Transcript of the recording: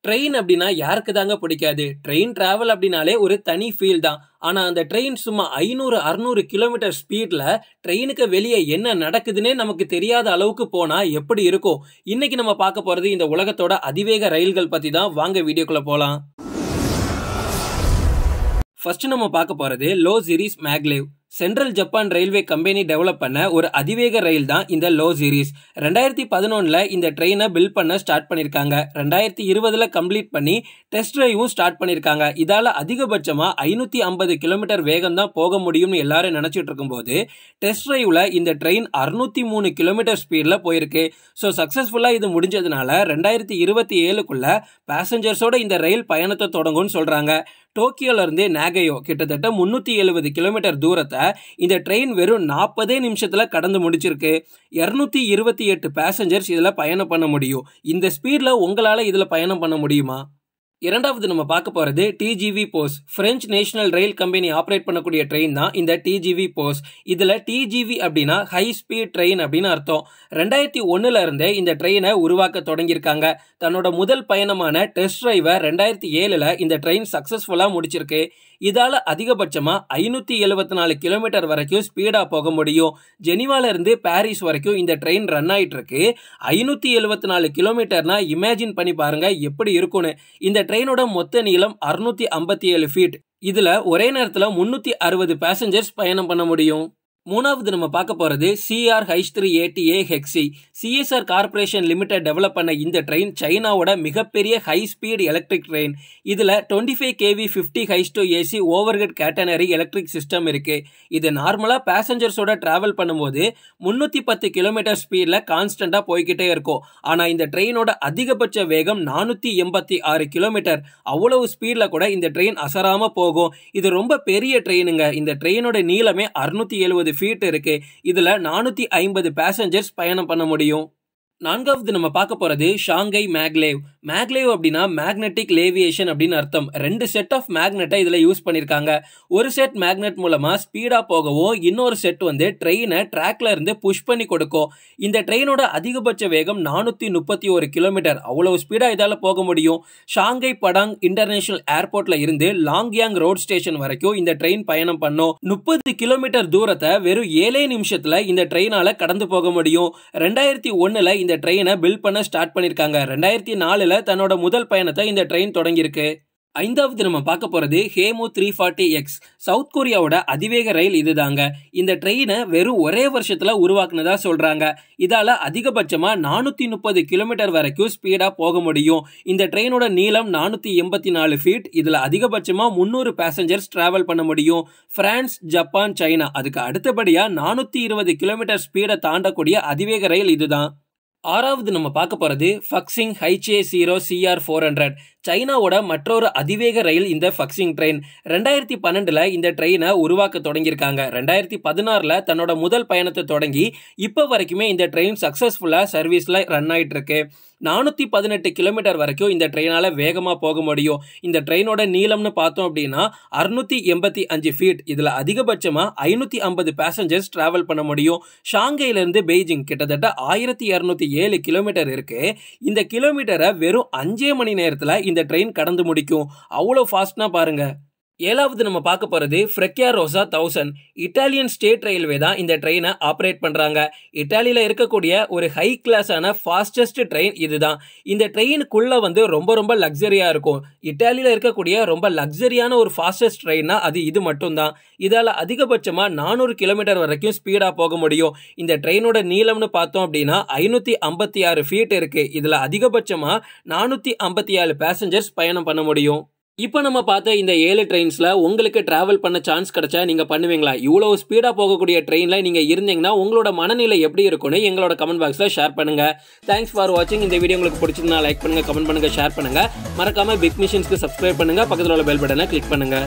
Train அப்படின்னா யாருக்கு தாங்க பிடிக்காது? ட்ரெயின் டிராவல் அப்படின்னாலே ஒரு தனி ஃபீல் தான். ஆனா அந்த ட்ரெயின் சும்மா 500, 600 கிலோமீட்டர் ஸ்பீட்ல ட்ரெயினுக்கு வெளியே என்ன நடக்குதுன்னே நமக்கு தெரியாத அளவுக்கு போனா எப்படி இருக்கும்? இன்னைக்கு நம்ம பார்க்க போறது இந்த உலகத்தோட அதிவேக ரயில்கள் பத்தி தான். வாங்க வீடியோக்குள்ள போலாம். ஃபர்ஸ்ட் நம்ம பார்க்க போறது லோ series maglev. Central Japan railway company develop பண்ண ஒரு அதிவேக ரயில் தான் இந்த லோ சீரிஸ். 2011ல இந்த ட்ரெயினை பில்ட் பண்ண ஸ்டார்ட் பண்ணிருக்காங்க. 2020ல கம்ப்ளீட் பண்ணி டெஸ்ட் டிரைவும் ஸ்டார்ட் பண்ணிருக்காங்க. இதால அதிகபட்சமா 550 கிலோமீட்டர் வேகம் தான் போக முடியும்னு எல்லாரும் நினைச்சிட்டு இருக்கும்போது டெஸ்ட் டிரைவ்ல இந்த ட்ரெயின் 603 கிலோமீட்டர் ஸ்பீட்ல போயிருக்கு. ஸோ சக்சஸ்ஃபுல்லா இது முடிஞ்சதுனால 2027க்குள்ள பேசஞ்சர்ஸோட இந்த ரயில் பயணத்தை தொடங்கும்னு சொல்றாங்க. டோக்கியோல இருந்து நாகயோ கிட்டத்தட்ட 370 கிலோமீட்டர் தூரத்தை இந்த ட்ரெயின் வெறும் 40 நிமிஷத்துல கடந்து முடிச்சிருக்கு. 228 பேசஞ்சர்ஸ் இதுல பயணம் பண்ண முடியும். இந்த ஸ்பீட்ல உங்களால இதுல பயணம் பண்ண முடியுமா? இரண்டாவது நம்ம பார்க்க போறது டிஜிவி போஸ். பிரெஞ்சு நேஷனல் ரயில் கம்பெனி ஆப்ரேட் பண்ணக்கூடிய ட்ரெயின் தான் இந்த டிஜிவி போஸ். இதுல டிஜிவி அப்படின்னா ஹை ஸ்பீட் ட்ரெயின் அப்படின்னு அர்த்தம். 2001ல இருந்தே இந்த ட்ரெயினை உருவாக்க தொடங்கியிருக்காங்க. தன்னோட முதல் பயணமான டெஸ்ட் டிரைவை 2007ல இந்த ட்ரெயின் சக்சஸ்ஃபுல்லா முடிச்சிருக்கு. இதால அதிகபட்சமா 574 கிலோமீட்டர் வரைக்கும் ஸ்பீடா போக முடியும். ஜெனிவால இருந்து பாரிஸ் வரைக்கும் இந்த ட்ரெயின் ரன் ஆயிட்டு இருக்கு. 574 கிலோமீட்டர்னா இமேஜின் பண்ணி பாருங்க எப்படி இருக்கும்னு. இந்த ட்ரெயினோட மொத்த நீளம் 657 ஃபீட். இதுல ஒரே நேரத்துல 360 பேசஞ்சர்ஸ் பயணம் பண்ண முடியும். மூணாவது நம்ம பார்க்க போறது CR-H380A ஹெக்ஸி. CSR corporation limited develop பண்ண இந்த ட்ரெயின் சைனாவோட மிகப்பெரிய ஹை ஸ்பீட் எலக்ட்ரிக் ட்ரெயின். இதுல 25 kV 50 H2AC overhead catenary electric system இருக்கு. இது நார்மலா பேசஞ்சர்ஸோட டிராவல் பண்ணும்போது 310 கிலோமீட்டர் ஸ்பீட்ல கான்ஸ்டன்டா போய்கிட்டே இருக்கும். ஆனா இந்த ட்ரெயினோட அதிகபட்ச வேகம் 486 கிலோமீட்டர். அவ்வளவு ஸ்பீட்ல கூட இந்த ட்ரெயின் அசராம போகும். இது ரொம்ப பெரிய ட்ரெயினுங்க. இந்த ட்ரெயினோட நீளமே 670 ஃபீட் இருக்கு. இதுல 450 பேசஞ்சர்ஸ் பயணம் பண்ண முடியும். நான்காவது நம்ம பார்க்க போறது ஷாங்கை மேக்லேவ். மேக்லேவ் அப்படின்னா மேக்னெட்டிக் லேவியேஷன் அப்படின்னு அர்த்தம். 2 செட் ஆஃப் மேக்னெட்டை இதுல யூஸ் பண்ணிருக்காங்க. ஒரு செட் மேக்னெட் மூலமா ஸ்பீடா போகவும், இன்னொரு செட் ட்ரெயினை ட்ராக்ல இருந்து புஷ் பண்ணி கொடுக்கும். இந்த ட்ரெயினோட அதிகபட்ச வேகம் 431 கிலோமீட்டர். அவ்வளவு ஸ்பீடா இதால போக முடியும். ஷாங்கை படாங் இன்டர்நேஷனல் ஏர்போர்ட்ல இருந்து லாங்யாங் ரோட் ஸ்டேஷன் வரைக்கும் இந்த ட்ரெயின் பயணம் பண்ணும். 30 கிலோமீட்டர் தூரத்தை வெறும் 7 நிமிஷத்துல இந்த ட்ரெயினால கடந்து போக முடியும். 2001ல இந்த ட்ரெயினை பில்ட் பண்ண ஸ்டார்ட் பண்ணிருக்காங்க. 2004ல தன்னோட முதல் பயணத்தை இந்த ட்ரெயின் தொடங்கியிருக்கு. ஐந்தாவது நம்ம பார்க்க போறது ஹேமு 340X. சவுத் கொரியாவோட அதிவேக ரயில் இதுதாங்க. இந்த ட்ரெயினை வெறும் ஒரே வருஷத்துல உருவாக்குனதா சொல்றாங்க. இதால அதிகபட்சமா 430 கிலோமீட்டர் வரைக்கும் ஸ்பீடா போக முடியும். இந்த ட்ரெயினோட நீளம் 484 ஃபீட். இதுல அதிகபட்சமா 300 பேசஞ்சர்ஸ் டிராவல் பண்ண முடியும். பிரான்ஸ், ஜப்பான், சைனா அதுக்கு அடுத்தபடியா 420 கிலோமீட்டர் ஸ்பீடை தாண்டக்கூடிய அதிவேக ரயில் இதுதான். ஆறாவது நம்ம பார்க்க போறது ஃபக்சிங் HA0 CR400. சைனாவோட மற்றொரு அதிவேக ரயில் இந்த ஃபக்சிங் ட்ரெயின். 2012ல இந்த ட்ரெயினை உருவாக்க தொடங்கியிருக்காங்க. 2016ல தன்னோட முதல் பயணத்தை தொடங்கி இப்ப வரைக்குமே இந்த ட்ரெயின் சக்சஸ்ஃபுல்லா சர்வீஸ்ல ரன் ஆயிட்டு இருக்கு. 418 கிலோமீட்டர் வரைக்கும் இந்த ட்ரெயினால வேகமா போக முடியும். இந்த ட்ரெயினோட நீளம்னு பார்த்தோம் அப்படின்னா 685 ஃபீட். இதுல அதிகபட்சமா 550 பேசஞ்சர்ஸ் டிராவல் பண்ண முடியும். ஷாங்கைல இருந்து பெய்ஜிங் கிட்டத்தட்ட 1207 கிலோமீட்டர் இருக்கு. இந்த கிலோமீட்டரை வெறும் 5 மணி நேரத்துல இந்த ட்ரெயின் கடந்து முடிக்கும். அவ்வளவு ஃபாஸ்ட்னா பாருங்க. ஏழாவது நம்ம பார்க்க போறது ஃப்ரெக்கியாரோசா 1000. இட்டாலியன் ஸ்டேட் ரயில்வே தான் இந்த ட்ரெயினை ஆப்ரேட் பண்றாங்க. இட்டாலியில இருக்கக்கூடிய ஒரு ஹை கிளாஸான ஃபாஸ்டஸ்ட் ட்ரெயின் இதுதான். இந்த ட்ரெயினுக்குள்ள ரொம்ப லக்ஸரியா இருக்கும். இட்டாலியில இருக்கக்கூடிய ரொம்ப லக்ஸரியான ஒரு ஃபாஸ்டஸ்ட் ட்ரெயின்னா அது இது மட்டும்தான். இதால அதிகபட்சமா 400 கிலோமீட்டர் வரைக்கும் ஸ்பீடா போக முடியும். இந்த ட்ரெயினோட நீளம்னு பார்த்தோம் அப்படின்னா 556 ஃபீட் இருக்கு. இதுல அதிகபட்சமா 457 பேசஞ்சர்ஸ் பயணம் பண்ண முடியும். இப்போ நம்ம பார்த்த இந்த 7 ட்ரெயின்ஸ்ல உங்களுக்கு டிராவல் பண்ண சான்ஸ் கிடைச்சா நீங்க பண்ணுவீங்களா? இவ்வளவு ஸ்பீடா போகக்கூடிய ட்ரெயின்ல நீங்க இருந்தீங்கன்னா உங்களோட மனநிலை எப்படி இருக்கும்னு எங்களோட கமெண்ட் பாக்ஸ்ல ஷேர் பண்ணுங்க. தேங்க்ஸ் ஃபார் வாட்சிங். இந்த வீடியோ உங்களுக்கு பிடிச்சிருந்தா லைக் பண்ணுங்க, கமெண்ட் பண்ணுங்க, ஷேர் பண்ணுங்க. மறக்காம பிக் மிஷன்ஸ்க்கு சப்ஸ்கிரைப் பண்ணுங்க. பக்கத்துல உள்ள பெல் பட்டனை கிளிக் பண்ணுங்க.